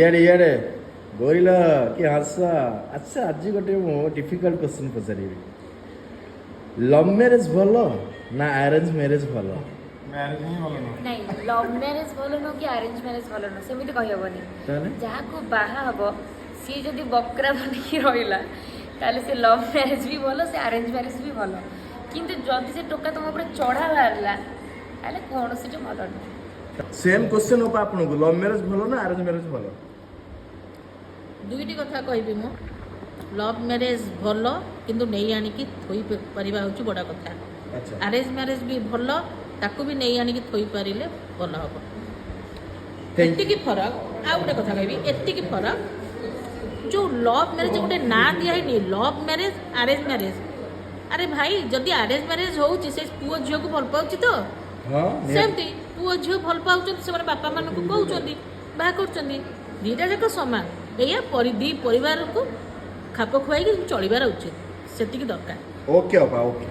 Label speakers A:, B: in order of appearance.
A: ଇଆଡ଼େ ଗୋରିଲ କି ହସ। ଆଚ୍ଛା ଆଜି ଗୋଟେ ମୁଁ ଡିଫିକଲ୍ଟ କ୍ୱେଶ୍ଚିନ୍ ପଚାରିବି। ଲଭ୍ ମ୍ୟାରେଜ ଭଲ ନା ଆରେଞ୍ଜ ମ୍ୟାରେଜ ଭଲ?
B: ମ୍ୟାରେଜ ହିଁ ଭଲ ନୁହଁ।
C: ନାଇଁ ଲଭ୍ ମ୍ୟାରେଜ ଭଲ ନୁହଁ କି ଆରେଞ୍ଜ ମ୍ୟାରେଜ ଭଲ ନୁହଁ ସେମିତି କହିହେବନି।
A: ତାହେଲେ
C: ଯାହାକୁ ବାହା ହବ ସିଏ ଯଦି ବକରା ବନିକି ରହିଲା ତାହେଲେ ସେ ଲଭ୍ ମ୍ୟାରେଜ ବି ଭଲ, ସେ ଆରେଞ୍ଜ ମ୍ୟାରେଜ ବି ଭଲ। କିନ୍ତୁ ଯଦି ସେ ଟୋକା ତୁମ ଉପରେ ଚଢ଼ା ବାହାରିଲା ତାହେଲେ କୌଣସିଟା ଭଲ ନୁହଁ।
A: ସେମ୍ କ୍ୱେଶ୍ଚିନ୍ ହବ ଆପଣଙ୍କୁ, ଲଭ୍ ମ୍ୟାରେଜ ଭଲ ନା ଆରେଞ୍ଜ ମ୍ୟାରେଜ ଭଲ?
D: ଦୁଇଟି କଥା କହିବି ମୁଁ। ଲଭ୍ ମ୍ୟାରେଜ ଭଲ, କିନ୍ତୁ ନେଇ ଆଣିକି ଥୋଇ ପାରିବା ହେଉଛି ବଡ଼ କଥା।
A: ଆଚ୍ଛା
D: ଆରେଞ୍ଜ ମ୍ୟାରେଜ ବି ଭଲ, ତାକୁ ବି ନେଇ ଆଣିକି ଥୋଇ ପାରିଲେ ଭଲ ହେବ। ଏତିକି ଫରକ। ଆଉ ଗୋଟେ କଥା କହିବି, ଏତିକି ଫରକ, ଯେଉଁ ଲଭ୍ ମ୍ୟାରେଜ ଗୋଟେ ନାଁ ଦିଆହେଇନି ଲଭ୍ ମ୍ୟାରେଜ ଆରେଞ୍ଜ ମ୍ୟାରେଜ। ଆରେ ଭାଇ, ଯଦି ଆରେଞ୍ଜ ମ୍ୟାରେଜ ହେଉଛି ସେ ପୁଅ ଝିଅକୁ ଭଲ ପାଉଛି ତ
A: ହଁ
D: ସେମିତି ପୁଅ ଝିଅ ଭଲ ପାଉଛନ୍ତି, ସେମାନେ ବାପା ମାନଙ୍କୁ କହୁଛନ୍ତି, ବାହା କରୁଛନ୍ତି, ଦୁଇଟା ଯାକ ସମାନ। ଏଇଆ ଦୁଇ ପରିବାରକୁ ଖାପ ଖୁଆଇକି ଚଳିବାର ଉଚିତ, ସେତିକି ଦରକାର।
A: ଓକେ ଅପା ଓକେ।